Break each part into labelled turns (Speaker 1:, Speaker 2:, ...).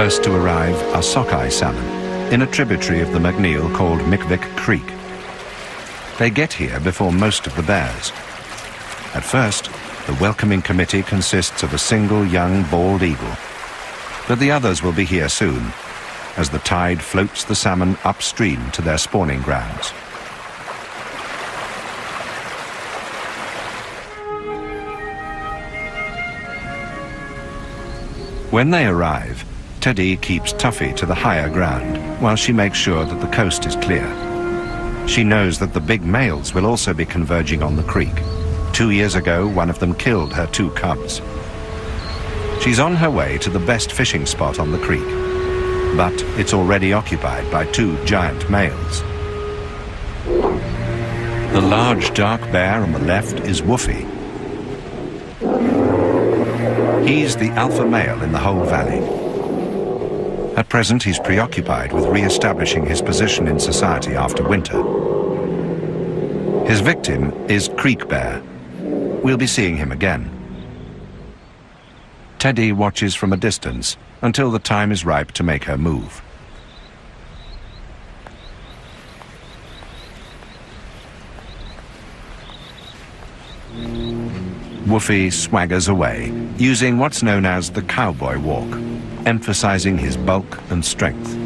Speaker 1: First to arrive are sockeye salmon in a tributary of the McNeil called Mickvick Creek. They get here before most of the bears. At first, the welcoming committee consists of a single young bald eagle, but the others will be here soon as the tide floats the salmon upstream to their spawning grounds. When they arrive, Teddy keeps Tuffy to the higher ground while she makes sure that the coast is clear. She knows that the big males will also be converging on the creek. 2 years ago, one of them killed her 2 cubs. She's on her way to the best fishing spot on the creek, but it's already occupied by 2 giant males. The large dark bear on the left is Woofy. He's the alpha male in the whole valley. At present, he's preoccupied with re-establishing his position in society after winter. His victim is Creek Bear. We'll be seeing him again. Teddy watches from a distance until the time is ripe to make her move. Woofy swaggers away, using what's known as the cowboy walk, emphasizing his bulk and strength.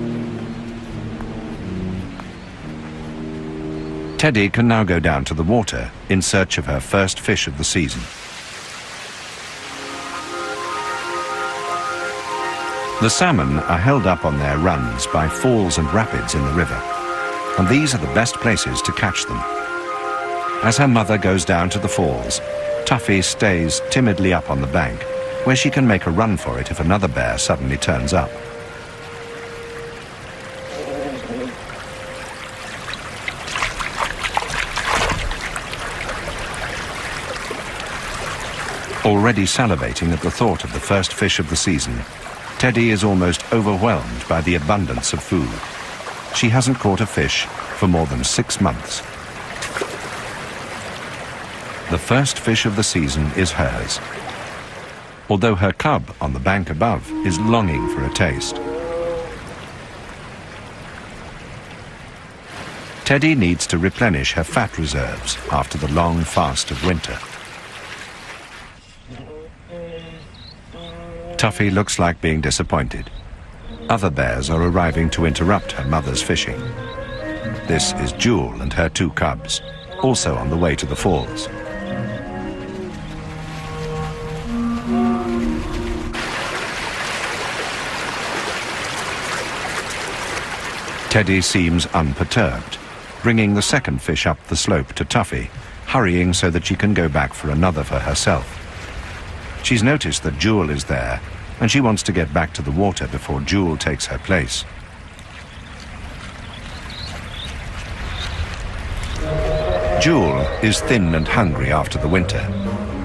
Speaker 1: Teddy can now go down to the water in search of her first fish of the season. The salmon are held up on their runs by falls and rapids in the river, and these are the best places to catch them. As her mother goes down to the falls, Tuffy stays timidly up on the bank, where she can make a run for it if another bear suddenly turns up. Already salivating at the thought of the first fish of the season, Teddy is almost overwhelmed by the abundance of food. She hasn't caught a fish for more than 6 months. The first fish of the season is hers, although her cub on the bank above is longing for a taste. Teddy needs to replenish her fat reserves after the long fast of winter. Tuffy looks like being disappointed. Other bears are arriving to interrupt her mother's fishing. This is Jewel and her 2 cubs, also on the way to the falls. Teddy seems unperturbed, bringing the second fish up the slope to Tuffy, hurrying so that she can go back for another for herself. She's noticed that Jewel is there, and she wants to get back to the water before Jewel takes her place. Jewel is thin and hungry after the winter.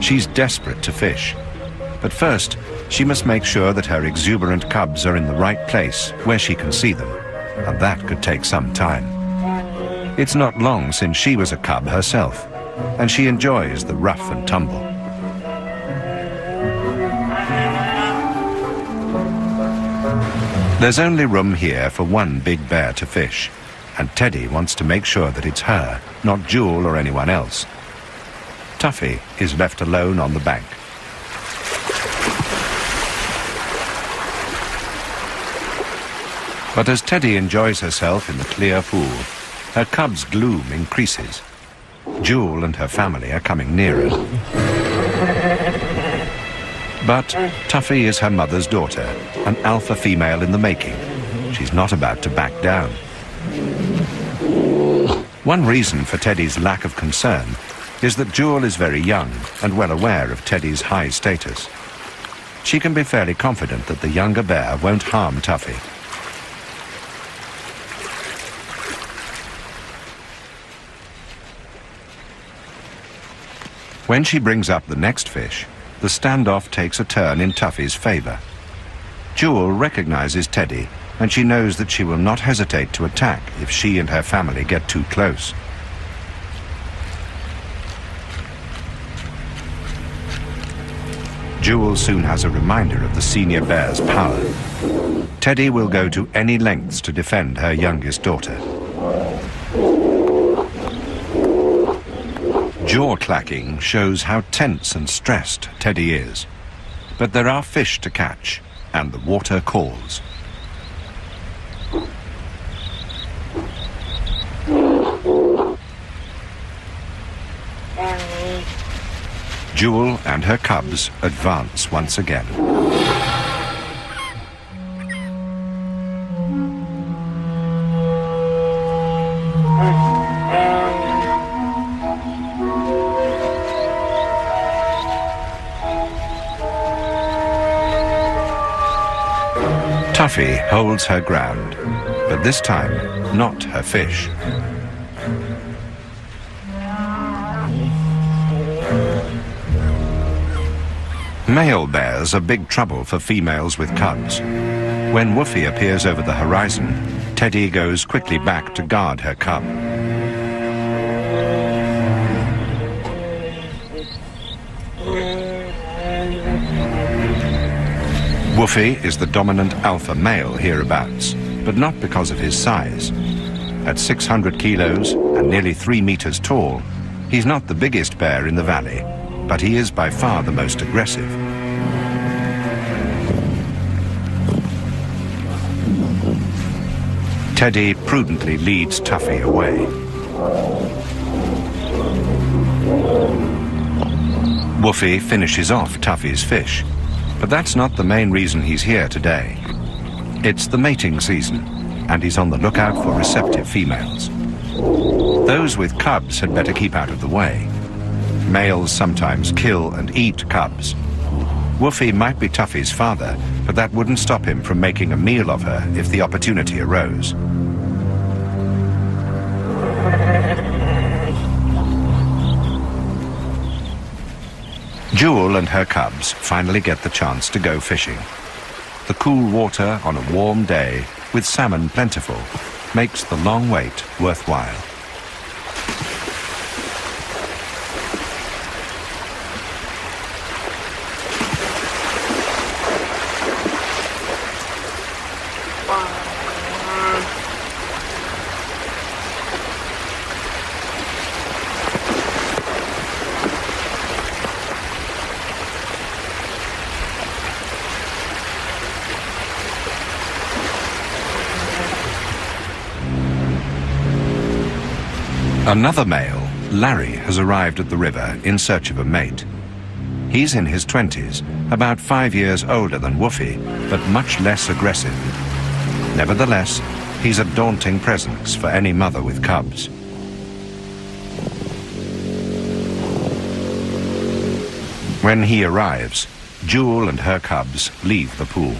Speaker 1: She's desperate to fish. But first, she must make sure that her exuberant cubs are in the right place where she can see them, and that could take some time. It's not long since she was a cub herself, and she enjoys the rough and tumble. There's only room here for 1 big bear to fish, and Teddy wants to make sure that it's her, not Jewel or anyone else. Tuffy is left alone on the bank. But as Teddy enjoys herself in the clear pool, her cub's gloom increases. Jewel and her family are coming nearer. But Tuffy is her mother's daughter, an alpha female in the making. She's not about to back down. One reason for Teddy's lack of concern is that Jewel is very young and well aware of Teddy's high status. She can be fairly confident that the younger bear won't harm Tuffy. When she brings up the next fish, the standoff takes a turn in Tuffy's favor. Jewel recognizes Teddy, and she knows that she will not hesitate to attack if she and her family get too close. Jewel soon has a reminder of the senior bear's power. Teddy will go to any lengths to defend her youngest daughter. Jaw clacking shows how tense and stressed Teddy is. But there are fish to catch, and the water calls. Jewel and her cubs advance once again. Tuffy holds her ground, but this time not her fish. Male bears are big trouble for females with cubs. When Woofy appears over the horizon, Teddy goes quickly back to guard her cub. Woofy is the dominant alpha male hereabouts, but not because of his size. At 600 kilos and nearly 3 meters tall, he's not the biggest bear in the valley, but he is by far the most aggressive. Teddy prudently leads Tuffy away. Woofy finishes off Tuffy's fish, but that's not the main reason he's here today. It's the mating season, and he's on the lookout for receptive females. Those with cubs had better keep out of the way. Males sometimes kill and eat cubs. Woofy might be Tuffy's father, but that wouldn't stop him from making a meal of her if the opportunity arose. Jewel and her cubs finally get the chance to go fishing. The cool water on a warm day, with salmon plentiful, makes the long wait worthwhile. Another male, Larry, has arrived at the river in search of a mate. He's in his 20s, about 5 years older than Woofy, but much less aggressive. Nevertheless, he's a daunting presence for any mother with cubs. When he arrives, Jewel and her cubs leave the pool.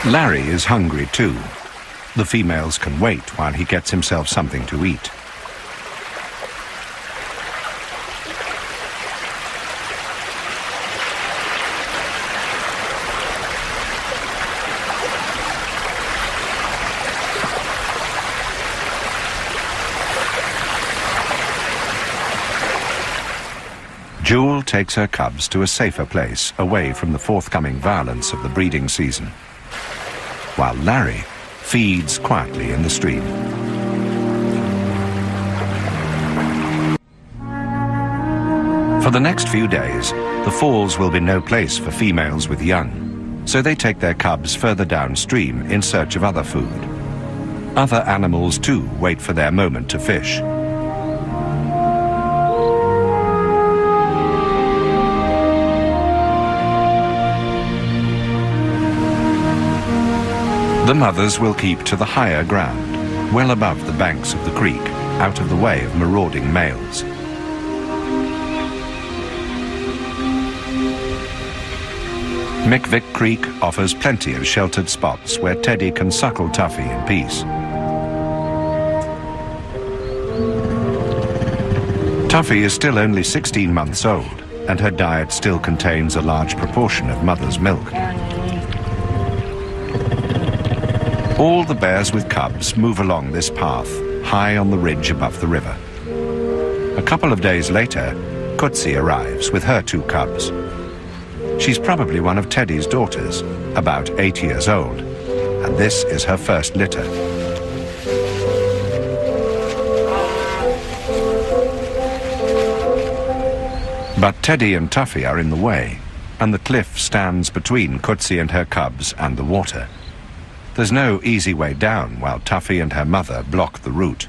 Speaker 1: Larry is hungry too. The females can wait while he gets himself something to eat. Jewel takes her cubs to a safer place away from the forthcoming violence of the breeding season, while Larry feeds quietly in the stream. For the next few days, the falls will be no place for females with young, so they take their cubs further downstream in search of other food. Other animals too wait for their moment to fish. The mothers will keep to the higher ground, well above the banks of the creek, out of the way of marauding males. Mick Creek offers plenty of sheltered spots where Teddy can suckle Tuffy in peace. Tuffy is still only 16 months old, and her diet still contains a large proportion of mother's milk. All the bears with cubs move along this path, high on the ridge above the river. A couple of days later, Kutsi arrives with her 2 cubs. She's probably one of Teddy's daughters, about 8 years old, and this is her first litter. But Teddy and Tuffy are in the way, and the cliff stands between Kutsi and her cubs and the water. There's no easy way down while Tuffy and her mother block the route.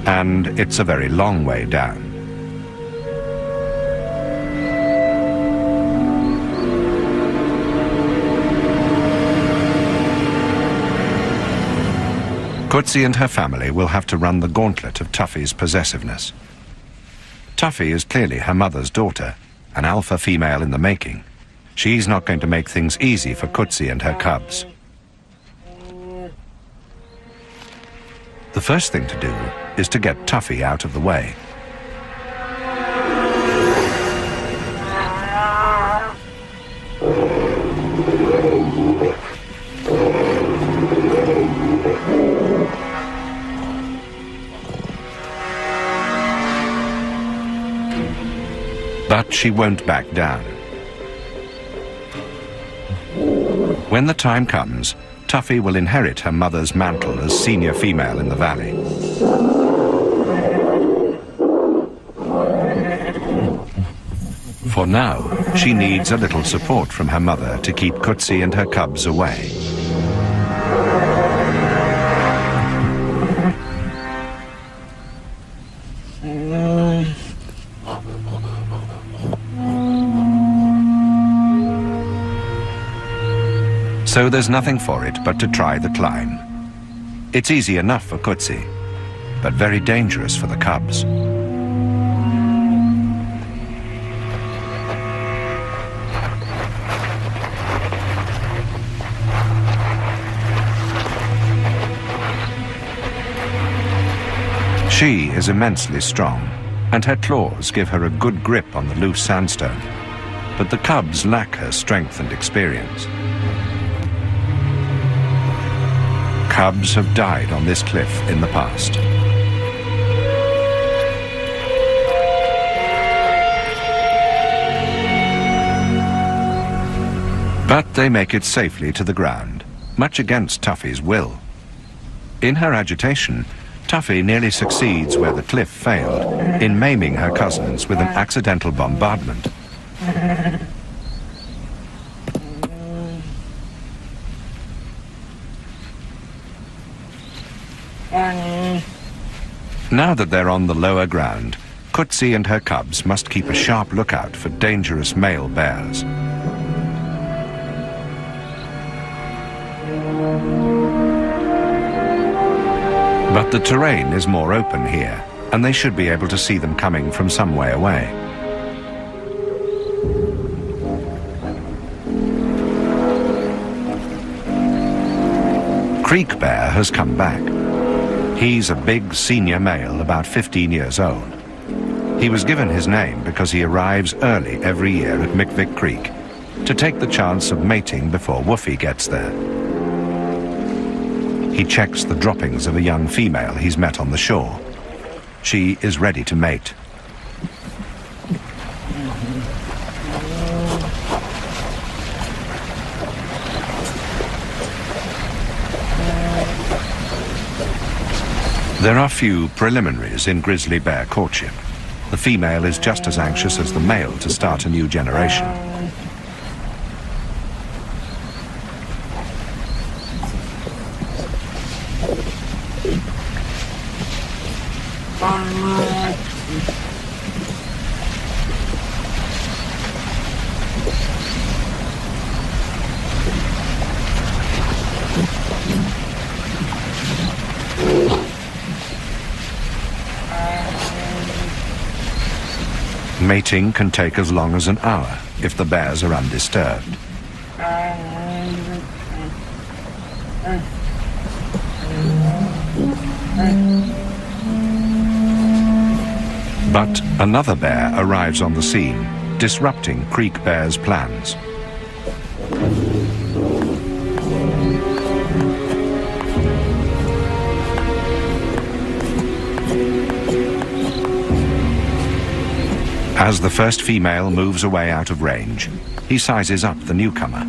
Speaker 1: And it's a very long way down. Kutsi and her family will have to run the gauntlet of Tuffy's possessiveness. Tuffy is clearly her mother's daughter, an alpha female in the making. She's not going to make things easy for Kutsi and her cubs. The first thing to do is to get Tuffy out of the way. But she won't back down. When the time comes, Tuffy will inherit her mother's mantle as senior female in the valley. For now, she needs a little support from her mother to keep Kutsi and her cubs away. So there's nothing for it but to try the climb. It's easy enough for Kutsi, but very dangerous for the cubs. She is immensely strong, and her claws give her a good grip on the loose sandstone, but the cubs lack her strength and experience. Cubs have died on this cliff in the past. But they make it safely to the ground, much against Tuffy's will. In her agitation, Tuffy nearly succeeds where the cliff failed, in maiming her cousins with an accidental bombardment. Now that they're on the lower ground, Kutsi and her cubs must keep a sharp lookout for dangerous male bears. But the terrain is more open here, and they should be able to see them coming from some way away. Creek Bear has come back. He's a big senior male, about 15 years old. He was given his name because he arrives early every year at Mick Creek to take the chance of mating before Woofy gets there. He checks the droppings of a young female he's met on the shore. She is ready to mate. There are few preliminaries in grizzly bear courtship. The female is just as anxious as the male to start a new generation. Mating can take as long as an hour if the bears are undisturbed. But another bear arrives on the scene, disrupting Creek Bear's plans. As the first female moves away out of range, he sizes up the newcomer.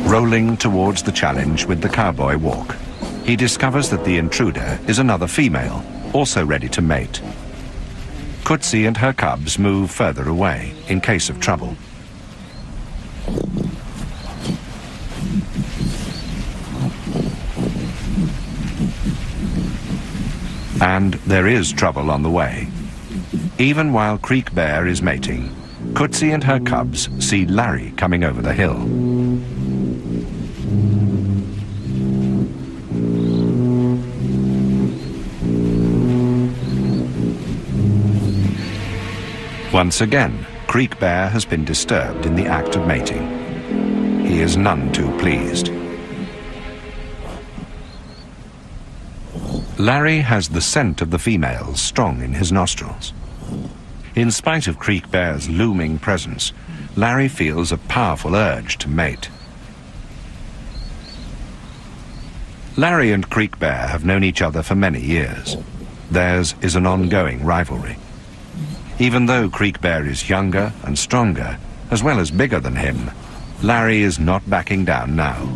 Speaker 1: Rolling towards the challenge with the cowboy walk, he discovers that the intruder is another female, also ready to mate. Kutsi and her cubs move further away in case of trouble. And there is trouble on the way. Even while Creek Bear is mating, Kutsi and her cubs see Larry coming over the hill. Once again, Creek Bear has been disturbed in the act of mating. He is none too pleased. Larry has the scent of the females strong in his nostrils. In spite of Creek Bear's looming presence, Larry feels a powerful urge to mate. Larry and Creek Bear have known each other for many years. Theirs is an ongoing rivalry. Even though Creek Bear is younger and stronger, as well as bigger than him, Larry is not backing down now.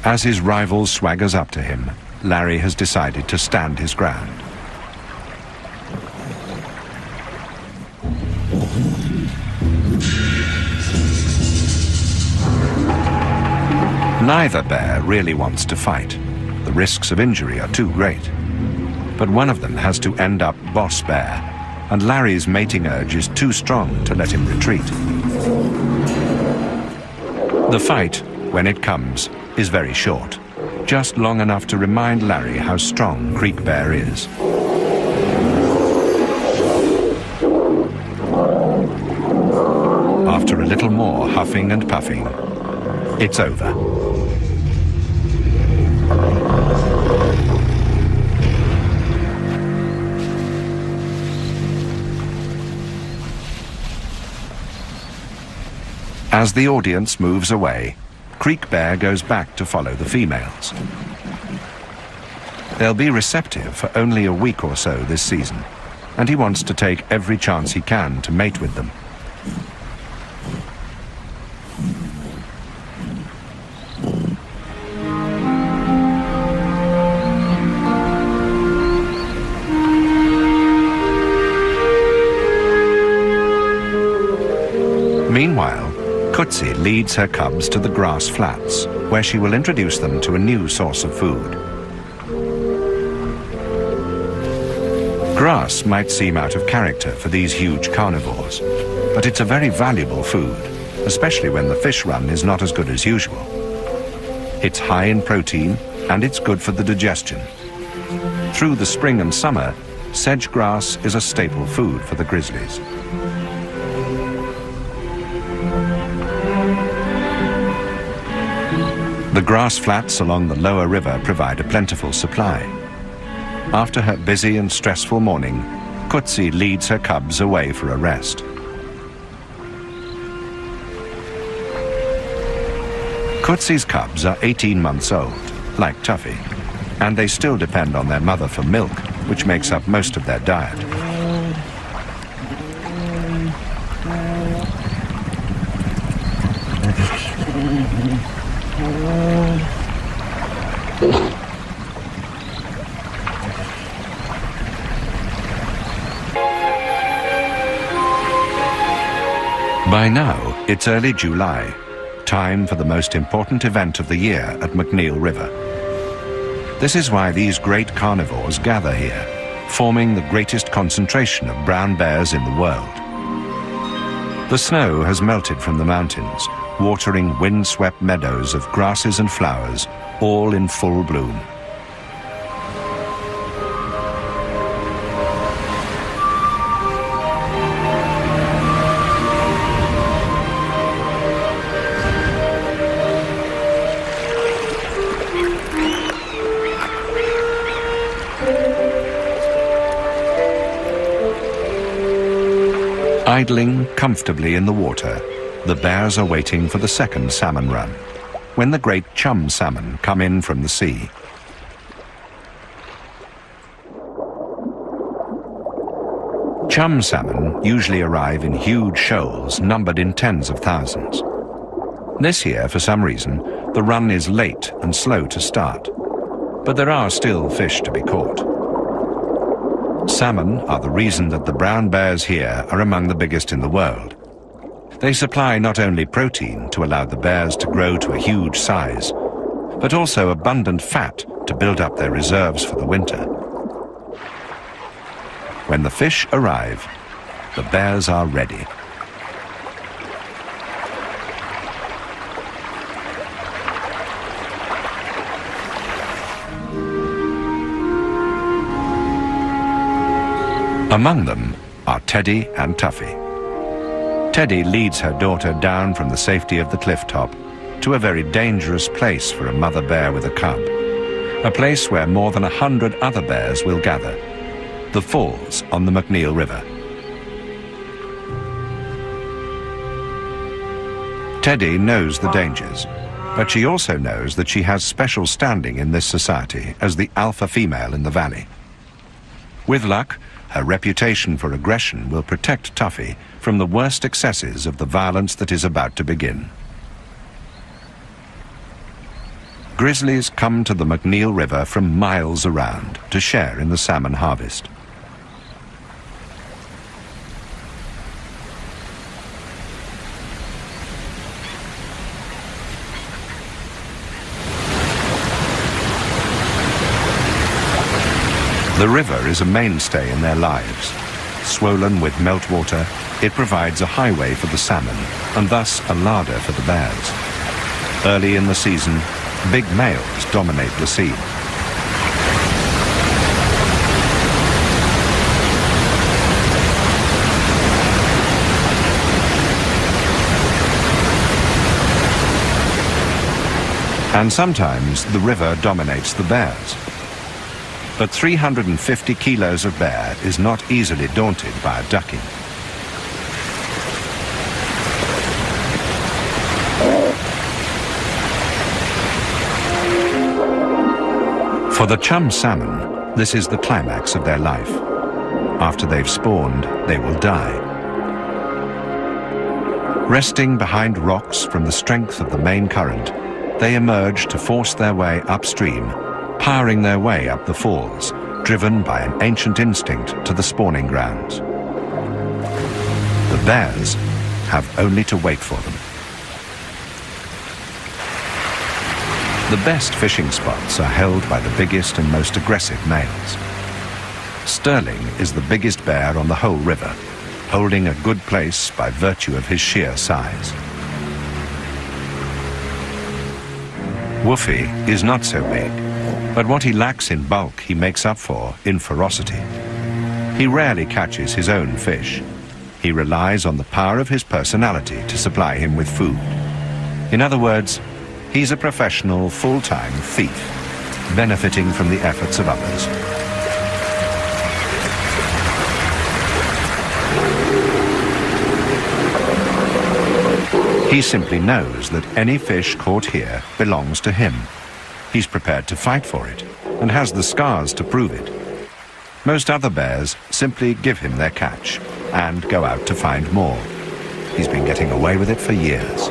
Speaker 1: As his rival swaggers up to him, Larry has decided to stand his ground. Neither bear really wants to fight. The risks of injury are too great. But one of them has to end up boss bear, and Larry's mating urge is too strong to let him retreat. The fight, when it comes, is very short, just long enough to remind Larry how strong Creek Bear is. After a little more huffing and puffing, it's over. As the audience moves away, Creek Bear goes back to follow the females. They'll be receptive for only a week or so this season, and he wants to take every chance he can to mate with them. Meanwhile, Kutsi leads her cubs to the grass flats, where she will introduce them to a new source of food. Grass might seem out of character for these huge carnivores, but it's a very valuable food, especially when the fish run is not as good as usual. It's high in protein, and it's good for the digestion. Through the spring and summer, sedge grass is a staple food for the grizzlies. The grass flats along the lower river provide a plentiful supply. After her busy and stressful morning, Kutsi leads her cubs away for a rest. Kutsi's cubs are 18 months old, like Tuffy, and they still depend on their mother for milk, which makes up most of their diet. By now, it's early July, time for the most important event of the year at McNeil River. This is why these great carnivores gather here, forming the greatest concentration of brown bears in the world. The snow has melted from the mountains, watering wind-swept meadows of grasses and flowers, all in full bloom. Idling comfortably in the water, the bears are waiting for the second salmon run, when the great chum salmon come in from the sea. Chum salmon usually arrive in huge shoals numbered in tens of thousands. This year, for some reason, the run is late and slow to start, but there are still fish to be caught. Salmon are the reason that the brown bears here are among the biggest in the world. They supply not only protein to allow the bears to grow to a huge size, but also abundant fat to build up their reserves for the winter. When the fish arrive, the bears are ready. Among them are Teddy and Tuffy. Teddy leads her daughter down from the safety of the cliff top to a very dangerous place for a mother bear with a cub, a place where more than 100 other bears will gather, the falls on the McNeil River. Teddy knows the dangers, but she also knows that she has special standing in this society as the alpha female in the valley. With luck, her reputation for aggression will protect Tuffy from the worst excesses of the violence that is about to begin. Grizzlies come to the McNeil River from miles around to share in the salmon harvest. The river is a mainstay in their lives. Swollen with meltwater, it provides a highway for the salmon and thus a larder for the bears. Early in the season, big males dominate the scene. And sometimes the river dominates the bears. But 350 kilos of bear is not easily daunted by a ducking. For the chum salmon, this is the climax of their life. After they've spawned, they will die. Resting behind rocks from the strength of the main current, they emerge to force their way upstream, powering their way up the falls, driven by an ancient instinct to the spawning grounds. The bears have only to wait for them. The best fishing spots are held by the biggest and most aggressive males. Sterling is the biggest bear on the whole river, holding a good place by virtue of his sheer size. Woofy is not so big, but what he lacks in bulk he makes up for in ferocity. He rarely catches his own fish. He relies on the power of his personality to supply him with food. In other words, he's a professional, full-time thief, benefiting from the efforts of others. He simply knows that any fish caught here belongs to him. He's prepared to fight for it, and has the scars to prove it. Most other bears simply give him their catch, and go out to find more. He's been getting away with it for years.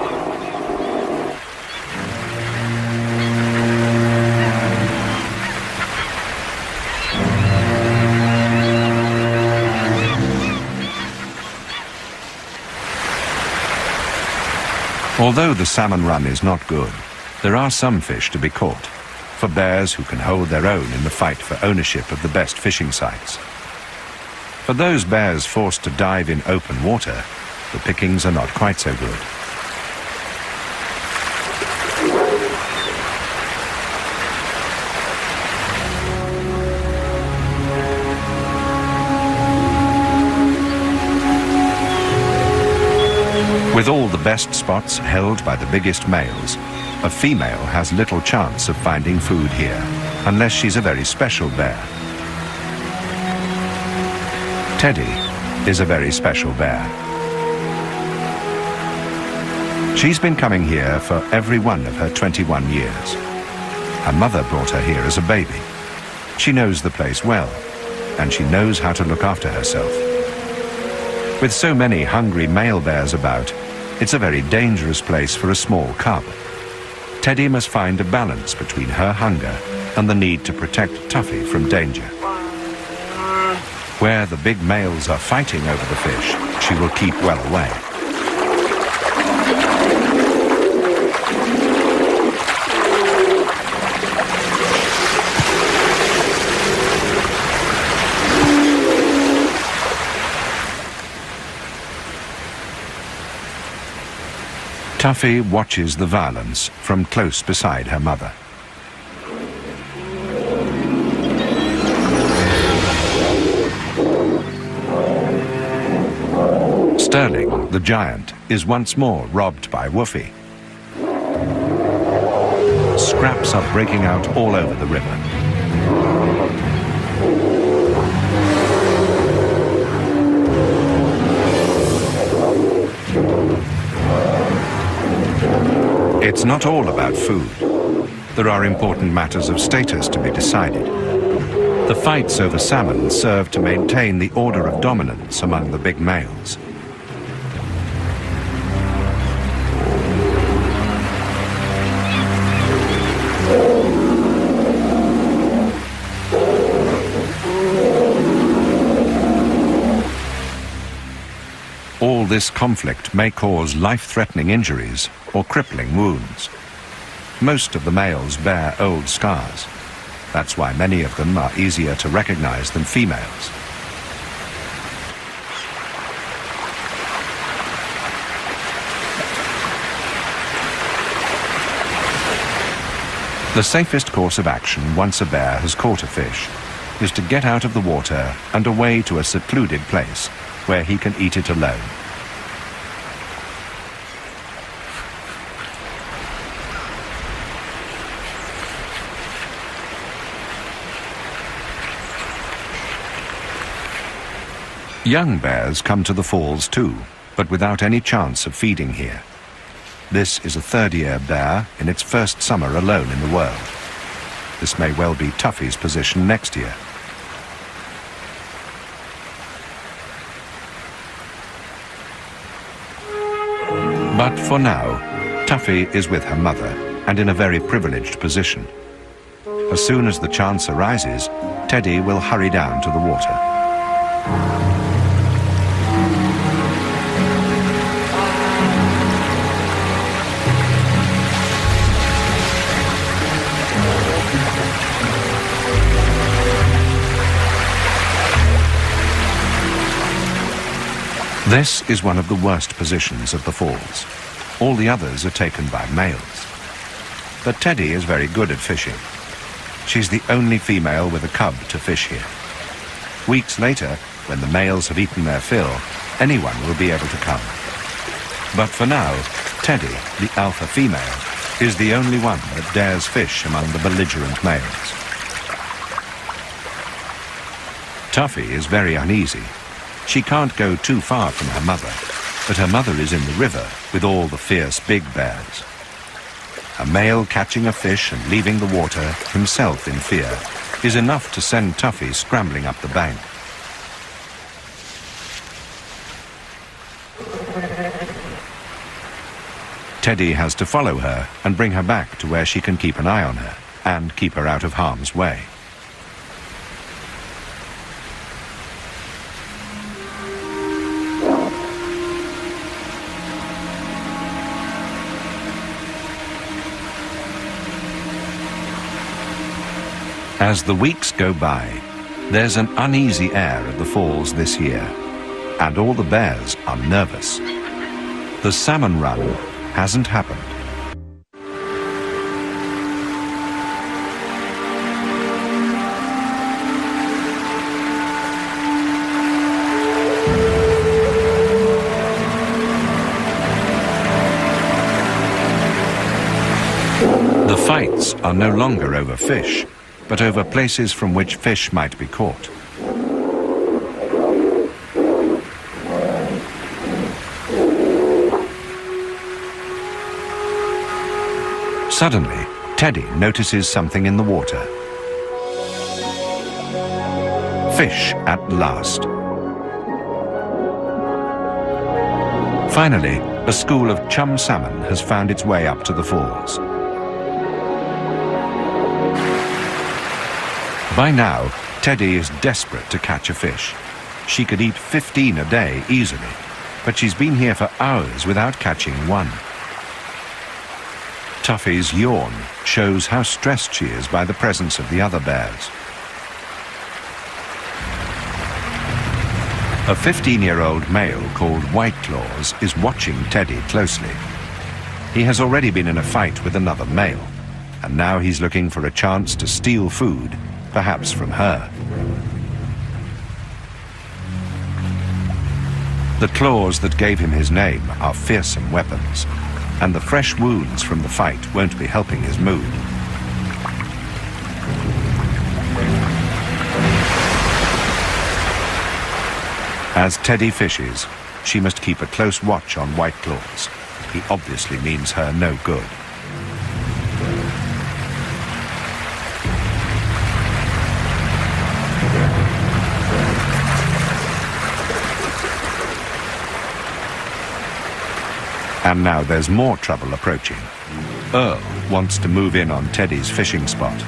Speaker 1: Although the salmon run is not good, there are some fish to be caught, for bears who can hold their own in the fight for ownership of the best fishing sites. For those bears forced to dive in open water, the pickings are not quite so good. With all the best spots held by the biggest males, a female has little chance of finding food here, unless she's a very special bear. Teddy is a very special bear. She's been coming here for every one of her 21 years. Her mother brought her here as a baby. She knows the place well, and she knows how to look after herself. With so many hungry male bears about, it's a very dangerous place for a small cub. Teddy must find a balance between her hunger and the need to protect Tuffy from danger. Where the big males are fighting over the fish, she will keep well away. Tuffy watches the violence from close beside her mother. Sterling, the giant, is once more robbed by Woofy. Scraps are breaking out all over the river. It's not all about food. There are important matters of status to be decided. The fights over salmon serve to maintain the order of dominance among the big males. All this conflict may cause life-threatening injuries or crippling wounds. Most of the males bear old scars. That's why many of them are easier to recognize than females. The safest course of action once a bear has caught a fish is to get out of the water and away to a secluded place where he can eat it alone. Young bears come to the falls too, but without any chance of feeding here. This is a third-year bear in its first summer alone in the world. This may well be Tuffy's position next year. But for now, Tuffy is with her mother and in a very privileged position. As soon as the chance arises, Teddy will hurry down to the water. This is one of the worst positions of the falls. All the others are taken by males. But Teddy is very good at fishing. She's the only female with a cub to fish here. Weeks later, when the males have eaten their fill, anyone will be able to come. But for now, Teddy, the alpha female, is the only one that dares fish among the belligerent males. Tuffy is very uneasy. She can't go too far from her mother, but her mother is in the river with all the fierce big bears. A male catching a fish and leaving the water, himself in fear, is enough to send Tuffy scrambling up the bank. Teddy has to follow her and bring her back to where she can keep an eye on her and keep her out of harm's way. As the weeks go by, there's an uneasy air at the falls this year, and all the bears are nervous. The salmon run hasn't happened. The fights are no longer over fish, but over places from which fish might be caught. Suddenly, Teddy notices something in the water. Fish at last. Finally, a school of chum salmon has found its way up to the falls. By now, Teddy is desperate to catch a fish. She could eat 15 a day easily, but she's been here for hours without catching one. Tuffy's yawn shows how stressed she is by the presence of the other bears. A 15-year-old male called White Claws is watching Teddy closely. He has already been in a fight with another male, and now he's looking for a chance to steal food, perhaps from her. The claws that gave him his name are fearsome weapons, and the fresh wounds from the fight won't be helping his mood. As Teddy fishes, she must keep a close watch on White Claws. He obviously means her no good. And now there's more trouble approaching. Earl wants to move in on Teddy's fishing spot.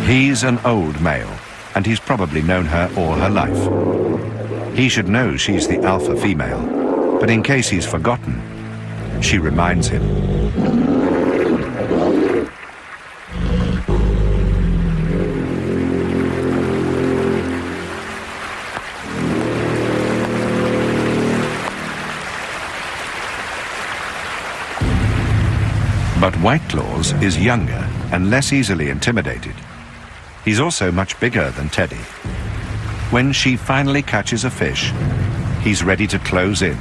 Speaker 1: He's an old male, and he's probably known her all her life. He should know she's the alpha female, but in case he's forgotten, she reminds him. But White Claws is younger and less easily intimidated. He's also much bigger than Teddy. When she finally catches a fish, he's ready to close in.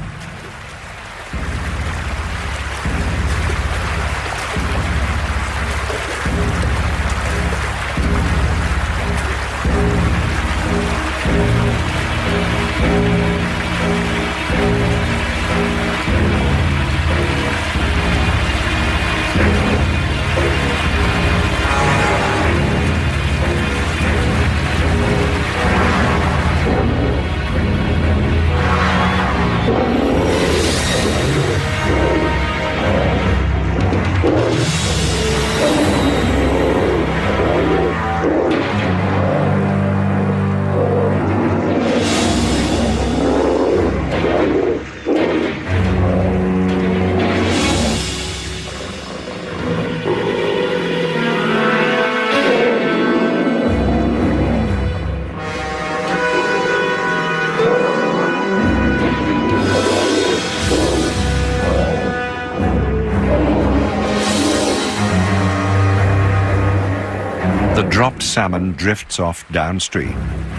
Speaker 1: The dropped salmon drifts off downstream,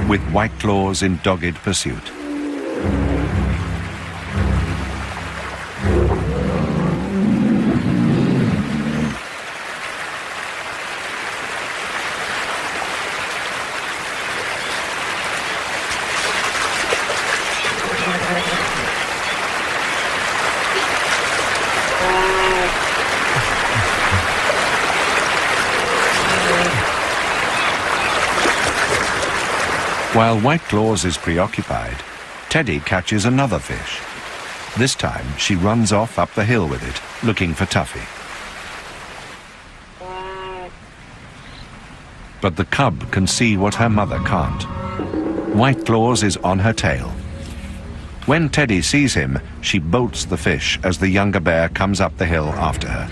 Speaker 1: with White Claws in dogged pursuit. While White Claws is preoccupied, Teddy catches another fish. This time, she runs off up the hill with it, looking for Tuffy. But the cub can see what her mother can't. White Claws is on her tail. When Teddy sees him, she bolts the fish as the younger bear comes up the hill after her.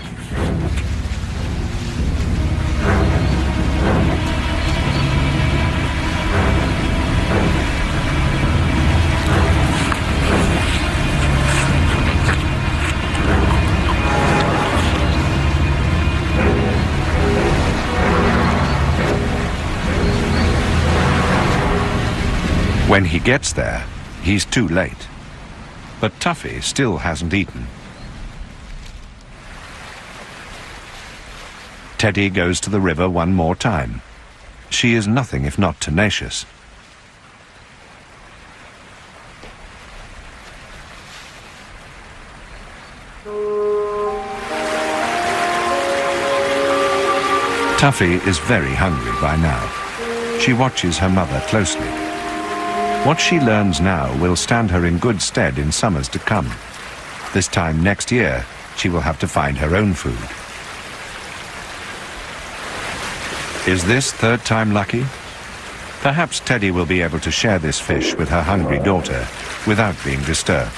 Speaker 1: When he gets there, he's too late. But Tuffy still hasn't eaten. Teddy goes to the river one more time. She is nothing if not tenacious. Tuffy is very hungry by now. She watches her mother closely. What she learns now will stand her in good stead in summers to come. This time next year, she will have to find her own food. Is this third time lucky? Perhaps Teddy will be able to share this fish with her hungry daughter without being disturbed.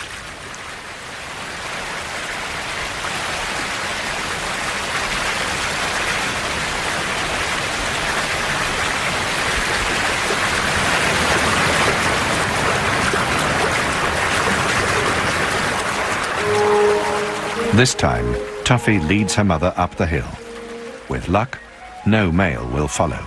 Speaker 1: This time, Tuffy leads her mother up the hill. With luck, no male will follow.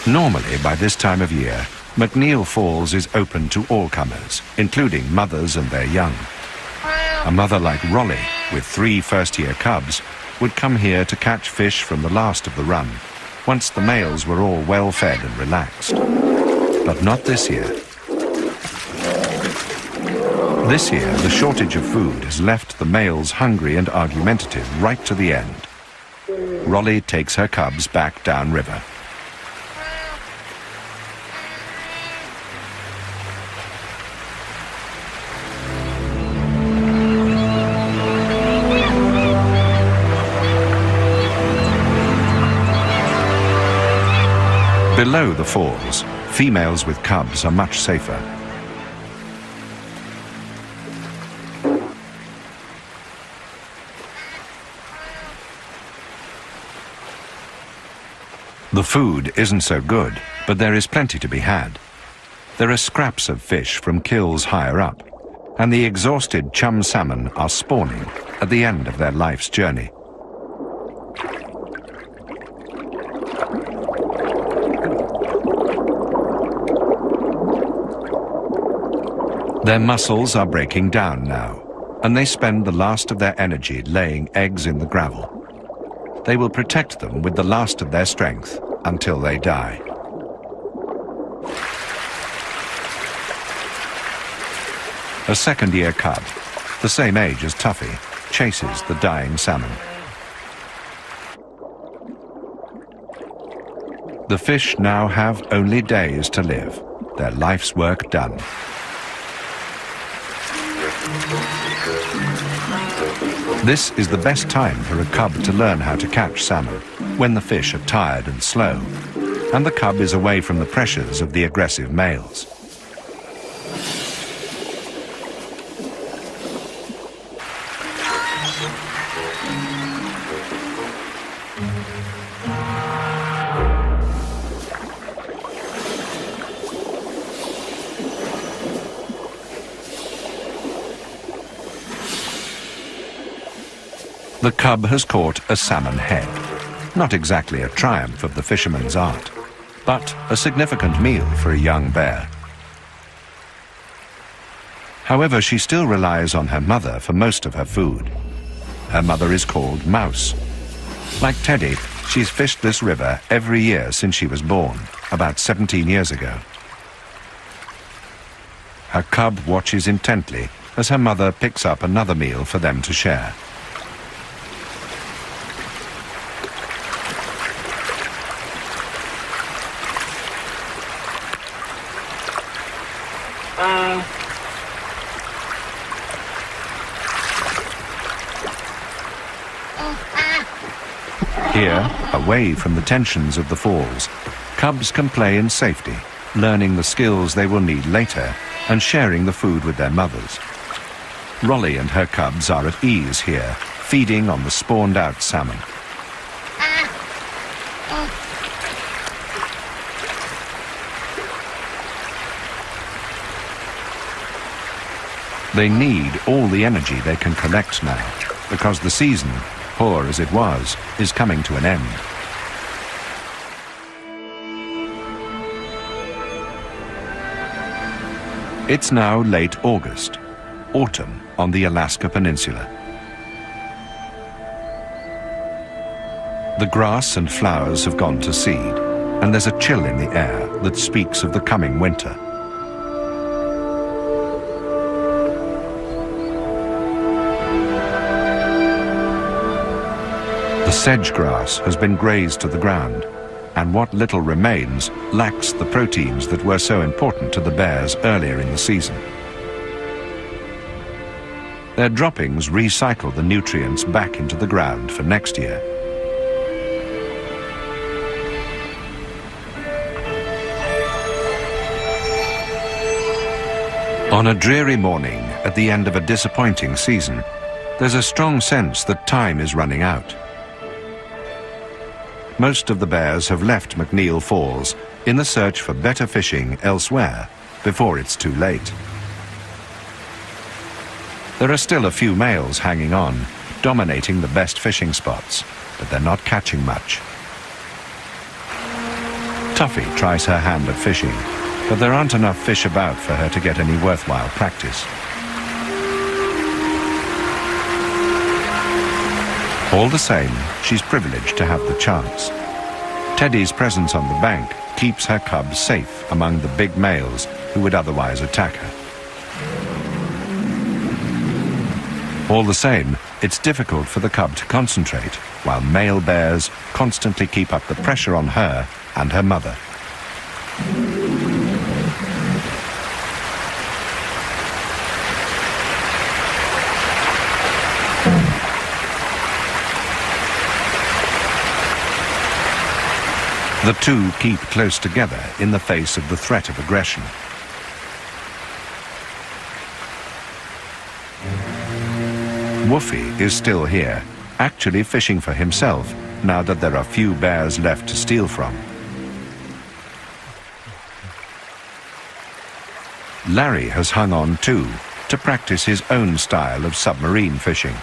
Speaker 1: Normally, by this time of year, McNeil Falls is open to all comers, including mothers and their young. A mother like Rolly, with 3 first-year cubs, would come here to catch fish from the last of the run, once the males were all well-fed and relaxed. But not this year. This year, the shortage of food has left the males hungry and argumentative right to the end. Rolly takes her cubs back downriver. Below the falls, females with cubs are much safer. The food isn't so good, but there is plenty to be had. There are scraps of fish from kills higher up, and the exhausted chum salmon are spawning at the end of their life's journey. Their muscles are breaking down now, and they spend the last of their energy laying eggs in the gravel. They will protect them with the last of their strength until they die. A second-year cub, the same age as Tuffy, chases the dying salmon. The fish now have only days to live, their life's work done. This is the best time for a cub to learn how to catch salmon, when the fish are tired and slow, and the cub is away from the pressures of the aggressive males. The cub has caught a salmon head. Not exactly a triumph of the fisherman's art, but a significant meal for a young bear. However, she still relies on her mother for most of her food. Her mother is called Mouse. Like Teddy, she's fished this river every year since she was born, about 17 years ago. Her cub watches intently as her mother picks up another meal for them to share. Here, away from the tensions of the falls, cubs can play in safety, learning the skills they will need later and sharing the food with their mothers. Rolly and her cubs are at ease here, feeding on the spawned-out salmon. They need all the energy they can collect now, because the season, poor as it was, is coming to an end. It's now late August, autumn on the Alaska Peninsula. The grass and flowers have gone to seed, and there's a chill in the air that speaks of the coming winter. The sedge grass has been grazed to the ground, and what little remains lacks the proteins that were so important to the bears earlier in the season. Their droppings recycle the nutrients back into the ground for next year. On a dreary morning at the end of a disappointing season, there's a strong sense that time is running out. Most of the bears have left McNeil Falls in the search for better fishing elsewhere before it's too late. There are still a few males hanging on, dominating the best fishing spots, but they're not catching much. Tuffy tries her hand at fishing, but there aren't enough fish about for her to get any worthwhile practice. All the same, she's privileged to have the chance. Teddy's presence on the bank keeps her cubs safe among the big males who would otherwise attack her. All the same, it's difficult for the cub to concentrate, while male bears constantly keep up the pressure on her and her mother. The two keep close together in the face of the threat of aggression. Woofy is still here, actually fishing for himself now that there are few bears left to steal from. Larry has hung on too, to practice his own style of submarine fishing.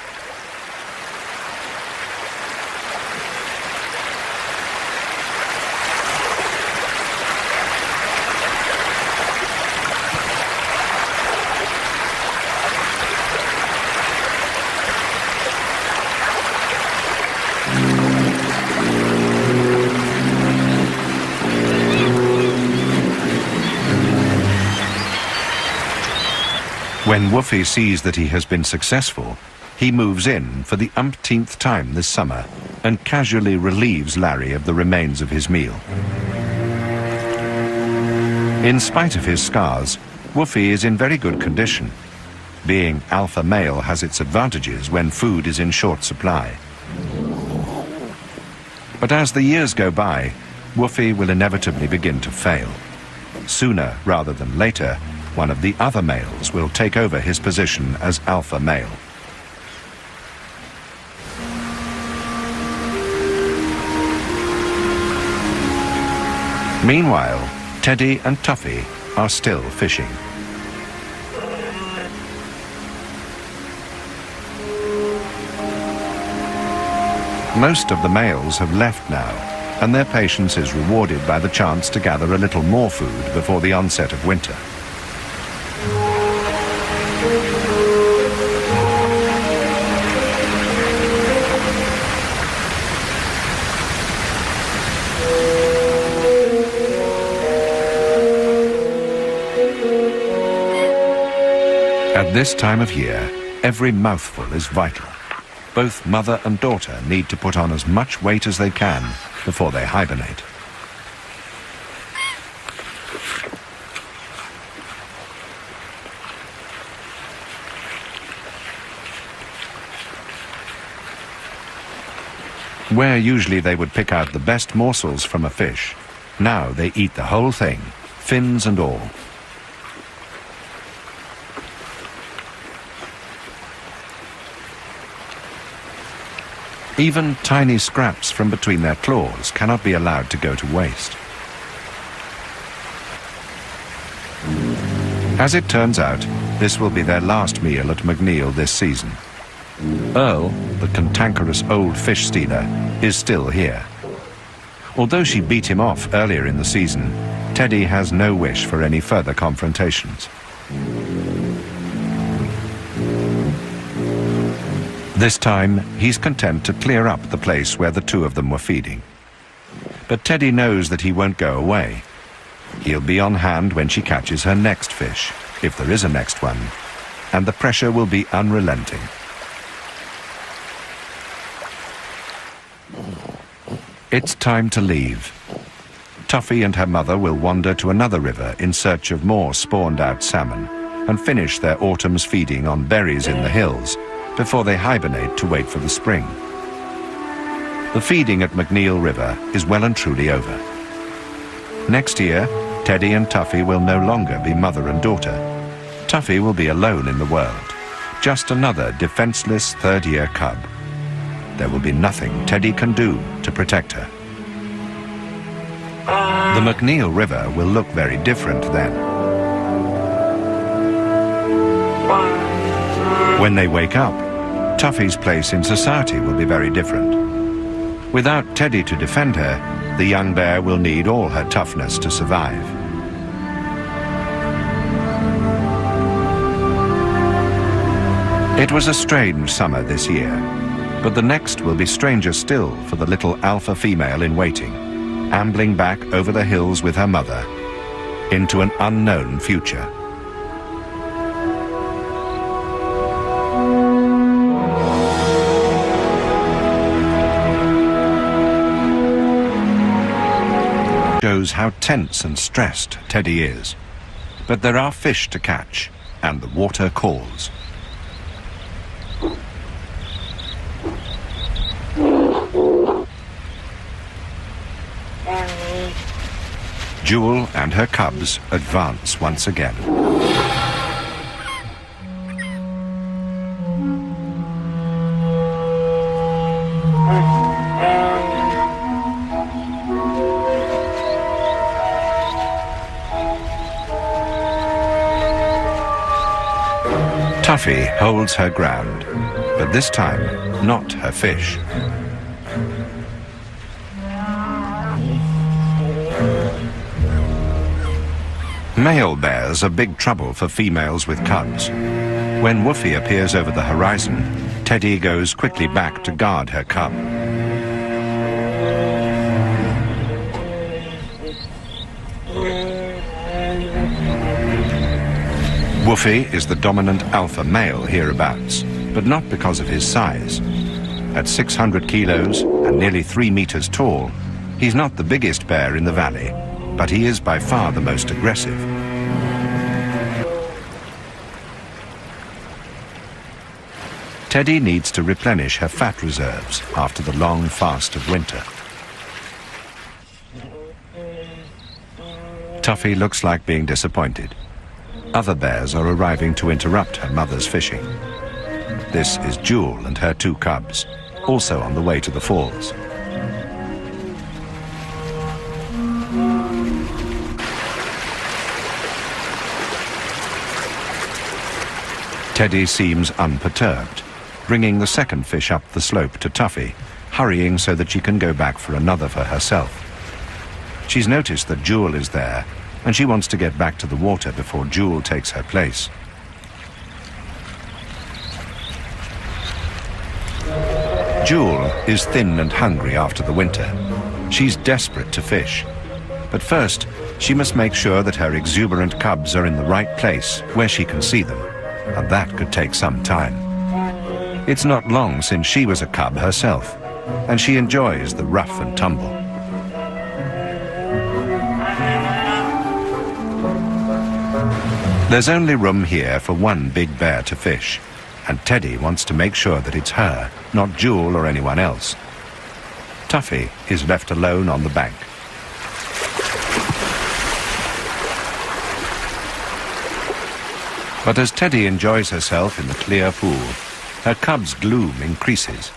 Speaker 1: When Woofy sees that he has been successful, he moves in for the umpteenth time this summer and casually relieves Larry of the remains of his meal. In spite of his scars, Woofy is in very good condition. Being alpha male has its advantages when food is in short supply. But as the years go by, Woofy will inevitably begin to fail. Sooner rather than later, one of the other males will take over his position as alpha male. Meanwhile, Teddy and Tuffy are still fishing. Most of the males have left now, and their patience is rewarded by the chance to gather a little more food before the onset of winter. At this time of year, every mouthful is vital. Both mother and daughter need to put on as much weight as they can before they hibernate. Where usually they would pick out the best morsels from a fish, now they eat the whole thing, fins and all. Even tiny scraps from between their claws cannot be allowed to go to waste. As it turns out, this will be their last meal at McNeil this season. Earl, the cantankerous old fish stealer, is still here. Although she beat him off earlier in the season, Teddy has no wish for any further confrontations. This time, he's content to clear up the place where the two of them were feeding. But Teddy knows that he won't go away. He'll be on hand when she catches her next fish, if there is a next one, and the pressure will be unrelenting. It's time to leave. Tuffy and her mother will wander to another river in search of more spawned-out salmon and finish their autumn's feeding on berries in the hills before they hibernate to wait for the spring. The feeding at McNeil River is well and truly over. Next year, Teddy and Tuffy will no longer be mother and daughter. Tuffy will be alone in the world, just another defenseless third-year cub. There will be nothing Teddy can do to protect her. The McNeil River will look very different then. When they wake up, Tuffy's place in society will be very different. Without Teddy to defend her, the young bear will need all her toughness to survive. It was a strange summer this year, but the next will be stranger still for the little alpha female in waiting, ambling back over the hills with her mother into an unknown future. Shows how tense and stressed Teddy is. But there are fish to catch, and the water calls. Jewel and her cubs advance once again. Tuffy holds her ground, but this time not her fish. Male bears are big trouble for females with cubs. When Woofy appears over the horizon, Teddy goes quickly back to guard her cub. Woofy is the dominant alpha male hereabouts, but not because of his size. At 600 kilos and nearly 3 meters tall, he's not the biggest bear in the valley, but he is by far the most aggressive. Teddy needs to replenish her fat reserves after the long fast of winter. Tuffy looks like being disappointed. Other bears are arriving to interrupt her mother's fishing. This is Jewel and her 2 cubs, also on the way to the falls. Teddy seems unperturbed, bringing the second fish up the slope to Tuffy, hurrying so that she can go back for another for herself. She's noticed that Jewel is there, and she wants to get back to the water before Jewel takes her place. Jewel is thin and hungry after the winter. She's desperate to fish. But first, she must make sure that her exuberant cubs are in the right place where she can see them, and that could take some time. It's not long since she was a cub herself, and she enjoys the rough and tumble. There's only room here for one big bear to fish, and Teddy wants to make sure that it's her, not Jewel or anyone else. Tuffy is left alone on the bank. But as Teddy enjoys herself in the clear pool, her cub's gloom increases.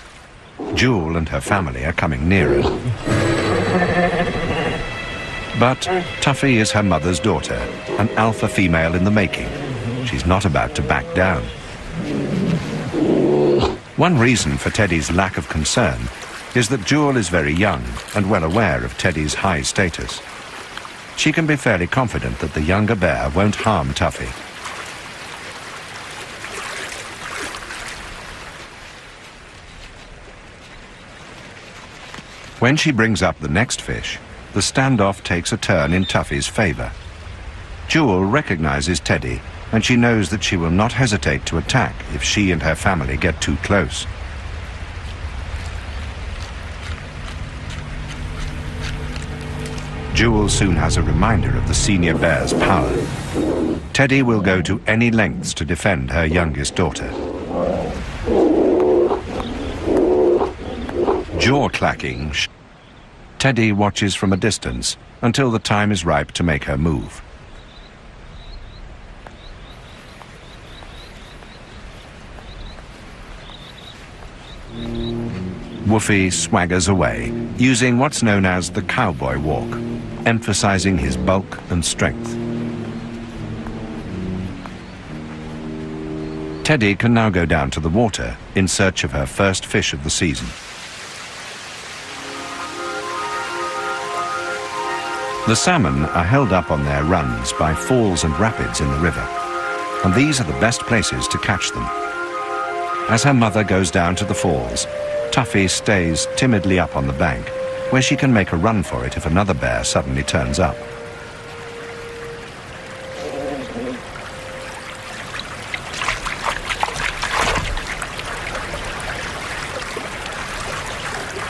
Speaker 1: Jewel and her family are coming nearer. But Tuffy is her mother's daughter, an alpha female in the making. She's not about to back down. One reason for Teddy's lack of concern is that Jewel is very young and well aware of Teddy's high status. She can be fairly confident that the younger bear won't harm Tuffy. When she brings up the next fish, the standoff takes a turn in Tuffy's favor. Jewel recognizes Teddy, and she knows that she will not hesitate to attack if she and her family get too close. Jewel soon has a reminder of the senior bear's power. Teddy will go to any lengths to defend her youngest daughter. Jaw-clacking, Teddy watches from a distance until the time is ripe to make her move. Woofy swaggers away, using what's known as the cowboy walk, emphasizing his bulk and strength. Teddy can now go down to the water in search of her first fish of the season. The salmon are held up on their runs by falls and rapids in the river, and these are the best places to catch them. As her mother goes down to the falls, Tuffy stays timidly up on the bank, where she can make a run for it if another bear suddenly turns up.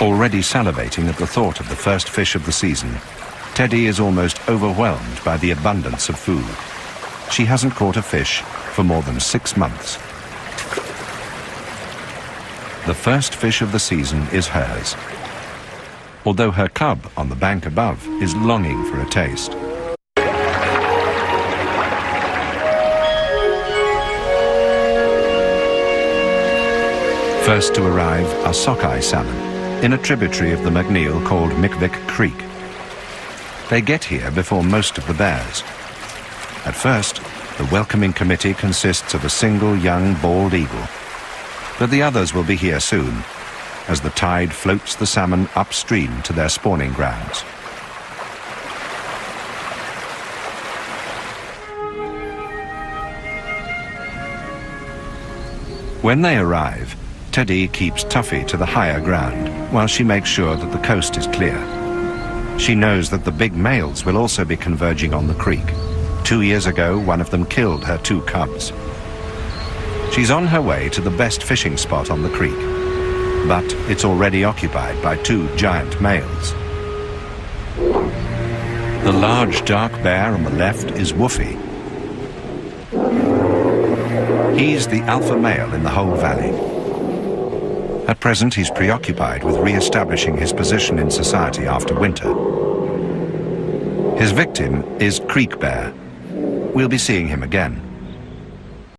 Speaker 1: Already salivating at the thought of the first fish of the season, Teddy is almost overwhelmed by the abundance of food. She hasn't caught a fish for more than 6 months. The first fish of the season is hers, although her cub on the bank above is longing for a taste. First to arrive are sockeye salmon in a tributary of the McNeil called Mickvick Creek. They get here before most of the bears. At first, the welcoming committee consists of a single young bald eagle, but the others will be here soon, as the tide floats the salmon upstream to their spawning grounds. When they arrive, Teddy keeps Tuffy to the higher ground while she makes sure that the coast is clear. She knows that the big males will also be converging on the creek. 2 years ago, one of them killed her 2 cubs. She's on her way to the best fishing spot on the creek, but it's already occupied by 2 giant males. The large dark bear on the left is Woofy. He's the alpha male in the whole valley. At present, he's preoccupied with re-establishing his position in society after winter. His victim is Creek Bear. We'll be seeing him again.